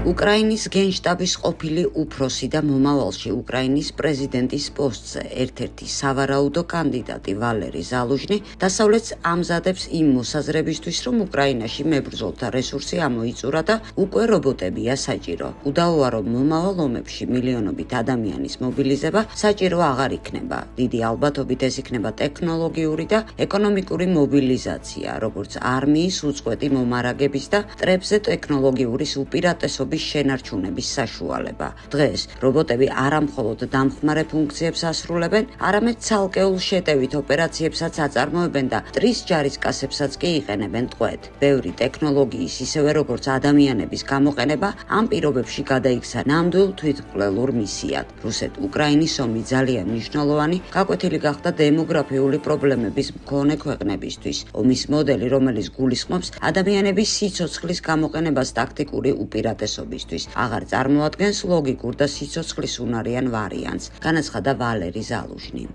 უკრაინის გენშტაბის ყოფილი უფროსი და მომავალში უკრაინის პრეზიდენტის პოსტზე ერთ-ერთი სავარაუდო კანდიდატი ვალერი ზალუჟნი დასავლეთს ამზადებს იმ მოსაზრებისთვის, რომ უკრაინაში მებრძოლთა რესურსი ამოიწურა და უკვე რობოტებია საჭირო. უდაოა, რომ მომავალ ომებში მილიონობით ადამიანის მობილიზება საჭირო აღარ იქნება. დიდი ალბათობით ეს იქნება ტექნოლოგიური და ეკონომიკური მობილიზაცია, როგორც არმიის უწყვეტი მომარაგების და მტრებზე ტექნოლოგიურის უპირატესობის შენარჩუნების საშუალება. დღეს რობოტები არა მხოლოდ დამხმარე ფუნქციებს ასრულებენ, არამედ ცალკეულ შეტევით ოპერაციებსაც აწარმოებენ და მტრის ჯარისკაცებსაც კი იყენებენ ტყვედ. ბევრი ტექნოლოგიის, ისევე როგორც ადამიანების გამოყენება ამ პირობებში გადაიქცა ნამდვილ თვითმკვლელურ მისიად. რუსეთ-უკრაინის ომი ძალიან მნიშვნელოვანი გაკვეთილი გახდა დემოგრაფიული პრობლემების მქონე ქვეყნებისთვის. ომის მოდელი, რომელიც გულისხმობს ადამიანების სიცოცხლის გამოყენებას ტაქტიკური უპირატესობისთვის, აღარ წარმოადგენს ლოგიკურ და სიცოცხლის უნარიან ვარიანტს, განაცხადა ვალერი ზალუჟნი.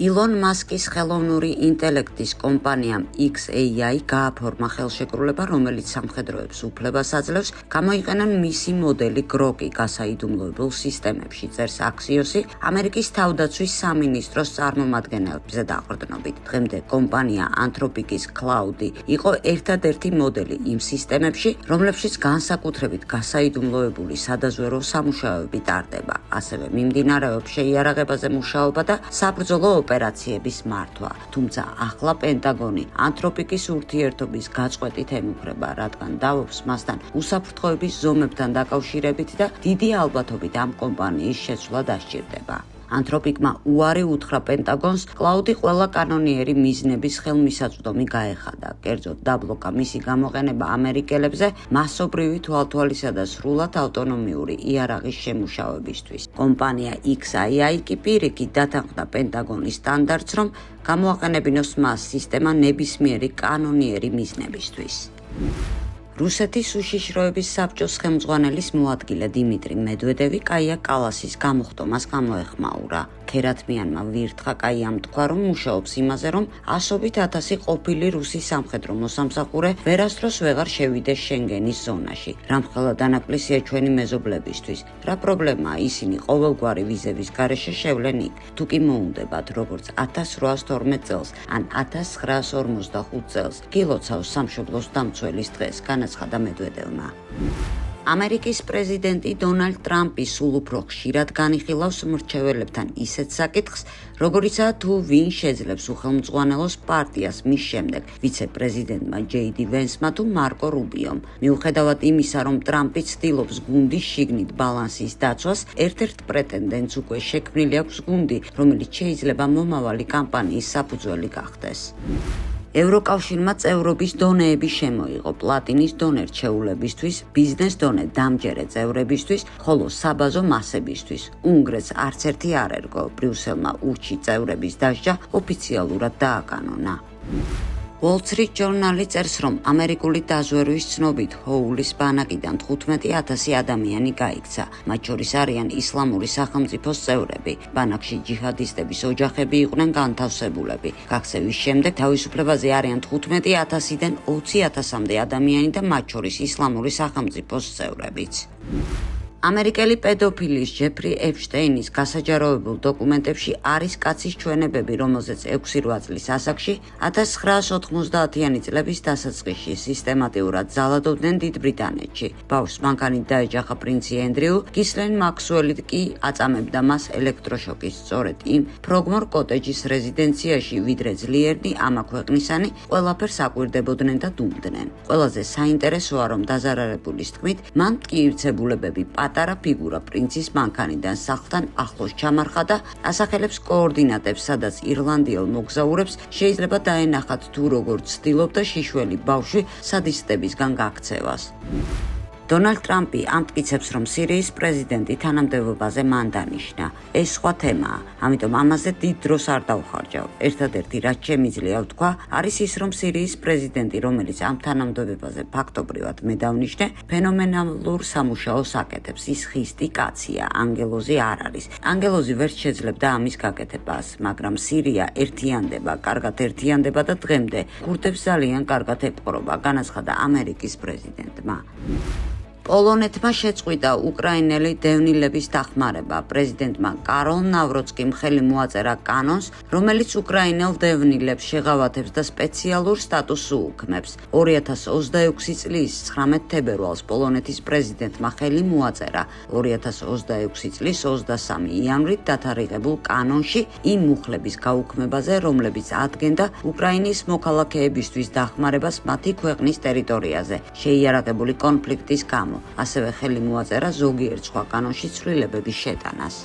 ილონ მასკის ხელოვნური ინტელექტის კომპანიამ XAI გააფორმა ხელშეკრულება, რომელიც სამხედროებს უფლებას აძლევს გამოიყენონ მისი მოდელი გროკი გასაიდუმლოებულ სისტემებში, წერს აქსიოსი ამერიკის თავდაცვის სამინისტროს წარმომადგენლებზე დაყრდნობით. დღემდე კომპანია ანთროპიკის კლაუდი იყო ერთადერთი მოდელი იმ სისტემებში, რომლებშიც განსაკუთრებით გასაიდუმლოებული სადაზვერო სამუშაოები ტარდება. ასევე მიმდინარეობს შეიარაღებაზე მუშაობა და საბრძოლო ოპერაციების მართვა. თუმცა ახლა პენტაგონი ანთროპიკის ურთიერთობის გაწყვეტით ემუქრება, რადგან დავობს მასთან უსაფრთხოების ზომებთან დაკავშირებით და დიდი ალბათობით ამ კომპანიის შეცვლა დასჭირდება. ანთროპიკმა უარი უთხრა პენტაგონს კლაუდი ყველა კანონიერი მიზნების ხელმისაწვდომი გაეხადა. კერძოდ დაბლოკა მისი გამოყენება ამერიკელებზე მასობრივი თვალთვალისა და სრულად ავტონომიური იარაღის შემუშავებისთვის. კომპანია XAI კი პირიქით დათანხმდა პენტაგონის სტანდარტს, რომ გამოაყენებინოს მას სისტემა ნებისმიერი კანონიერი მიზნებისთვის. რუსეთის უშიშროების საბჭოს ხელმძღვანელის მოადგილე დიმიტრი მედვედევი კაია კალასის გამოხდომას გამოეხმაურა. ქერათმიანმა ვირთხა კაიამ თქვა, რომ მუშაობს იმაზე, რომ ასობით ათასი ყოფილი რუსი სამხედრო მოსამსახურე ვერასდროს ვეღარ შევიდეს შენგენის ზონაში. რამხელა დანაკლისია ჩვენი მეზობლებისთვის. რა პრობლემაა, ისინი ყოველგვარი ვიზების გარეშე შევლენ იქ. თუ კი მოუნდებათ, როგორც 1812 წელს ან 1945 წელს გილოცავს სამშობლოს დამცველის დღეს, განაცხადა მედვედევმა. ამერიკის პრეზიდენტი დონალდ ტრამპი სულ უფრო ხშირად განიხილავს მრჩეველებთან ისეთ საკითხს, როგორიცაა თუ ვინ შეძლებს უხელმძღვანელოს პარტიას მის შემდეგ ვიცე-პრეზიდენტმა ჯეიდი ვენსმა თუ მარკო რუბიომ. მიუხედავად იმისა, რომ ტრამპი ცდილობს გუნდის შიგნით ბალანსის დაცვას, ერთ-ერთ პრეტენდენტს უკვე შექმნილი აქვს გუნდი, რომელიც შეიძლება მომავალი კამპანიის საფუძველი გახდეს. ევროკავშირმა წევრობის დონეები შემოიღო პლატინის დონე რჩეულებისთვის, ბიზნეს დონე დამჯერე წევრებისთვის, ხოლო საბაზო მასებისთვის. უნგრეთს არც ერთი არ ერგო, ბრიუსელმა ურჩი წევრების დასჯა ოფიციალურად დააკანონა. Wall Street Journal წერს, რომ ამერიკული დაზვერვის ცნობით ჰოულის ბანაკიდან 15,000 ადამიანი გაიქცა. მათ შორის არიან ისლამური სახელმწიფოს წევრები. ბანაკში ჯიჰადისტების ოჯახები იყვნენ განთავსებულები. გაქცევის შემდეგ თავისუფლებაზე არიან 15,000-დან 20,000-მდე ადამიანი და მათ შორის ისლამური სახელმწიფოს წევრებიც. ამერიკელი პედოფილის ჯეფრი ეპშტეინის გასაჯაროებულ დოკუმენტებში არის კაცის ჩვენებები, რომელზეც 6-8 წლის ასაკში 1990-იანი წლების დასაწყისში სისტემატიურად ძალადობდნენ დიდ ბრიტანეთში. ბავშვს მანქანით დაეჯახა პრინცი ენდრიუ, გისლენ მაქსუელი კი აწამებდა მას ელექტროშოკით, სწორედ იმ ფროგმორ კოტეჯის რეზიდენციაში, ვიდრე ძლიერნი ამაქვეყნისანი ყველაფერს აკვირდებოდნენ და დუმდნენ. ყველაზე საინტერესოა, რომ დაზარალებულის თქმით, მან მტკიცებულებები პატარა ფიგურა პრინცის მანქანიდან სახლთან ახლოს ჩამარხა და ასახელებს კოორდინატებს, სადაც ირლანდიელ მოგზაურებს შეიძლება დაენახათ თუ როგორ ცდილობდა შიშველი ბავშვი სადისტებისგან გაქცევას. დონალდ ტრამპი ამტკიცებს, რომ სირიის პრეზიდენტი თანამდებობაზე მან დანიშნა. ეს სხვა თემაა, ამიტომ ამაზე დიდ დროს არ დავხარჯავ. ერთადერთი რაც შემიძლია ვთქვა, არის ის, რომ სირიის პრეზიდენტი, რომელიც ამ თანამდებობაზე ფაქტობრივად მე დავნიშნე, ფენომენალურ სამუშაოს აკეთებს. ის ხისტი კაცია, ანგელოზი არ არის. ანგელოზი ვერ შეძლებდა ამის გაკეთებას, მაგრამ სირია ერთიანდება, კარგად ერთიანდება და დღემდე ქურდებს ძალიან კარგად ეპყრობა, განაცხადა ამერიკის პრეზიდენტმა. პოლონეთმა შეწყვიტა უკრაინელი დევნილების დახმარება. პრეზიდენტმა კაროლ ნავროცკიმ ხელი მოაწერა კანონს, რომელიც უკრაინელ დევნილებს შეღავათებს და სპეციალურ სტატუსს უუქმებს. 2026 წლის 19 თებერვალს პოლონეთის პრეზიდენტმა ხელი მოაწერა 2026 წლის 23 იანვრით დათარიღებულ კანონში იმ მუხლების გაუქმებაზე, რომლებიც ადგენდა უკრაინის მოქალაქეებისთვის დახმარებას მათი ქვეყნის ტერიტორიაზე შეიარაღებული კონფლიქტის გამო. ასევე ხელი მოაწერა ზოგიერთ სხვა კანონში ცვლილებების შეტანას.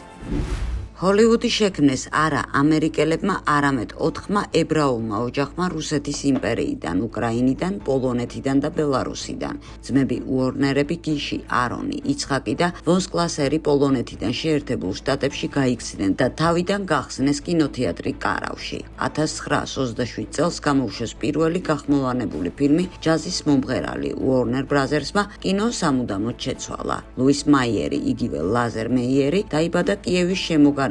ჰოლივუდი შექმნეს არა ამერიკელებმა, არამედ 4-მა ებრაულმა ოჯახმა რუსეთის იმპერიიდან, უკრაინიდან, პოლონეთიდან და ბელარუსიდან. ძმები უორნერები, გიში, არონი, იცხაკი და ვონსკლასერი პოლონეთიდან შეერთებულ შტატებში გაიქცნენ და თავიდან გახსნეს კინოთეატრი კარავში. 1927 წელს გამოუშვეს პირველი გახმოვანებული ფილმი ჯაზის მომღერალი. უორნერ ბრაზერსმა კინო სამუდამოდ შეცვალა. ლუის მაიერი, იგივე ლაზერ მეიერი დაიბადა კიევის შემოგარენში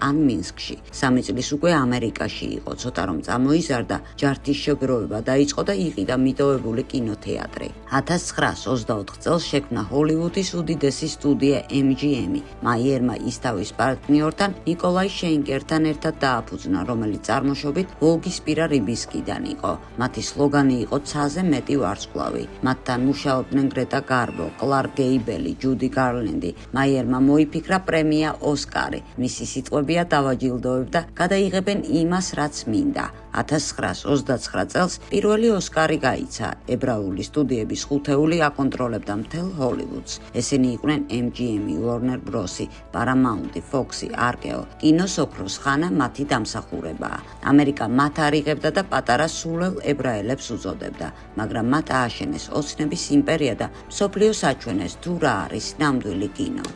ან მინსკში. 3 წლის უკვე ამერიკაში იყო, ცოტა რომ წამოიზარდა, ჯარდის შეგროვება დაიწყო და იყიდა მიტოვებული კინოთეატრი. 1924 წელს შექმნა ჰოლივუდის უდიდესი სტუდია MGM-ი. მაიერმა ის თავის პარტნიორთან ნიკოლაი შეინკერთან ერთად დააფუძნა, რომელიც წარმოშობით ვოლგისპირა რიბისკიდან იყო. მათი სლოგანი იყო ცაზე მეტი ვარსკვლავი. მათთან მუშაობდნენ გრეტა გარბო, კლარკ გეიბელი, ჯუდი გარლენდი. მაიერმა მოიფიქრა პრემია ოსკარი. მისი სიტყვებია დავაჯილდოებდა, გადაიღებენ იმას, რაც მინდა. 1929 წელს პირველი ოსკარი გაიცა. ებრაული სტუდიების ხუთეული აკონტროლებდა მთელ ჰოლივუდს. ესენი იყვნენ MGM-ი, Warner Bros-ი, Paramount-ი, Fox-ი, RKO. კინოს ოქროს ხანა მათი დამსახურებაა. ამერიკა მათ არიღებდა და პატარა სულელ ებრაელებს უწოდებდა, მაგრამ მათ ააშენეს ოცნების იმპერია და მსოფლიოს აჩვენეს თუ რა არის ნამდვილი კინო.